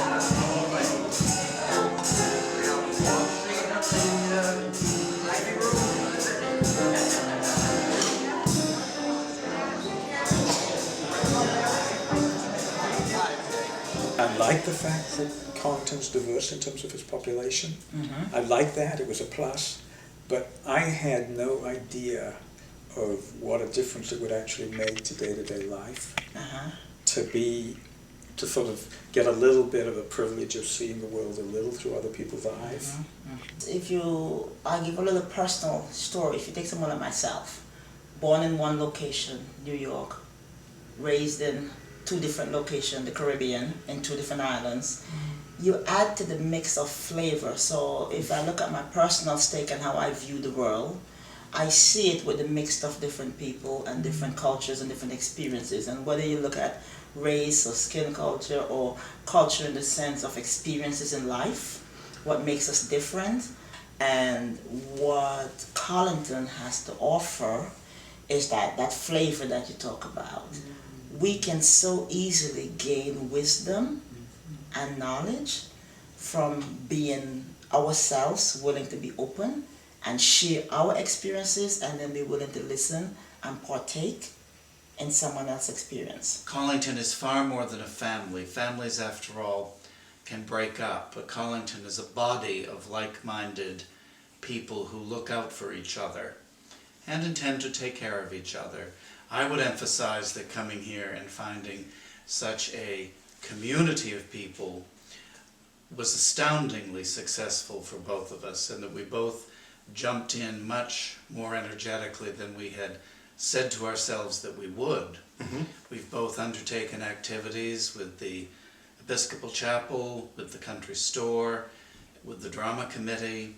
I like the fact that Collington's diverse in terms of its population. I like that, it was a plus, but I had no idea of what a difference it would actually make to day-to-day life. To sort of get a little bit of a privilege of seeing the world a little through other people's eyes. I'll give a little personal story. If you take someone like myself, born in one location, New York, raised in 2 different locations, the Caribbean, in 2 different islands, you add to the mix of flavor. So if I look at my personal stake and how I view the world, I see it with the mix of different people and different cultures and different experiences. And whether you look at race or skin culture or culture in the sense of experiences in life, what makes us different, and what Collington has to offer is that flavor that you talk about. We can so easily gain wisdom and knowledge from being ourselves, willing to be open and share our experiences, and then be willing to listen and partake in someone else's experience. Collington is far more than a family. Families, after all, can break up, but Collington is a body of like-minded people who look out for each other and intend to take care of each other. I would emphasize that coming here and finding such a community of people was astoundingly successful for both of us, and that we both jumped in much more energetically than we had said to ourselves that we would. We've both undertaken activities with the Episcopal Chapel, with the Country Store, with the Drama Committee,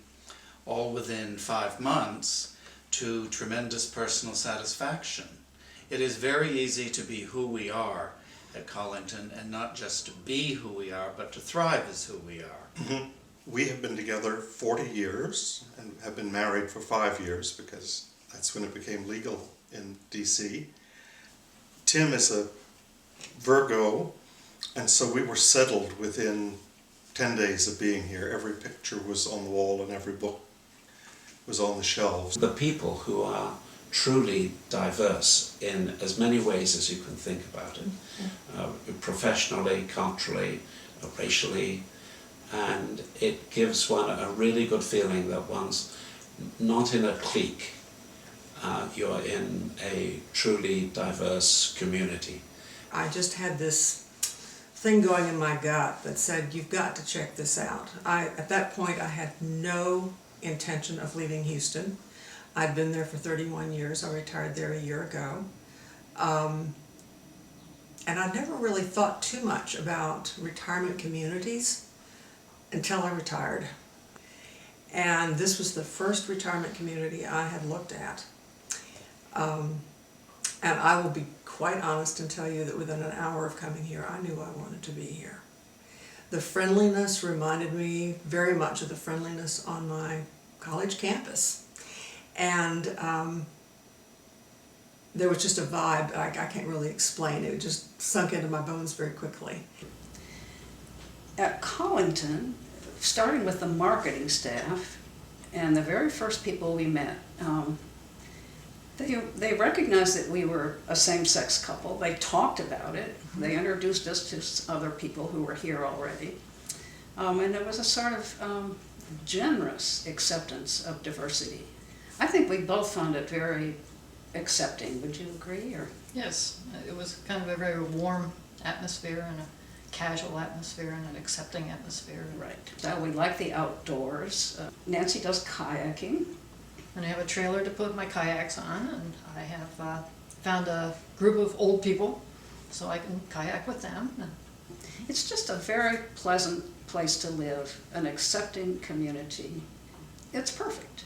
all within 5 months, to tremendous personal satisfaction. It is very easy to be who we are at Collington, and not just to be who we are, but to thrive as who we are. We have been together 40 years and have been married for 5 years because that's when it became legal in DC. Tim is a Virgo, and so we were settled within 10 days of being here. Every picture was on the wall and every book was on the shelves. The people who are truly diverse in as many ways as you can think about it, professionally, culturally, racially, and it gives one a really good feeling that one's not in a clique, you're in a truly diverse community. I just had this thing going in my gut that said, you've got to check this out. At that point, I had no intention of leaving Houston. I'd been there for 31 years. I retired there a year ago. And I never really thought too much about retirement communities until I retired. And this was the first retirement community I had looked at. And I will be quite honest and tell you that within an hour of coming here, I knew I wanted to be here. The friendliness reminded me very much of the friendliness on my college campus. And there was just a vibe I can't really explain. It just sunk into my bones very quickly. At Collington, starting with the marketing staff, and the very first people we met, they recognized that we were a same-sex couple. They talked about it. They introduced us to other people who were here already. And there was a sort of generous acceptance of diversity. I think we both found it very accepting. Would you agree? Or? Yes, it was kind of a very warm atmosphere and a casual atmosphere and an accepting atmosphere. Right. So we like the outdoors. Nancy does kayaking. And I have a trailer to put my kayaks on, and I have found a group of old people so I can kayak with them. It's just a very pleasant place to live, an accepting community. It's perfect.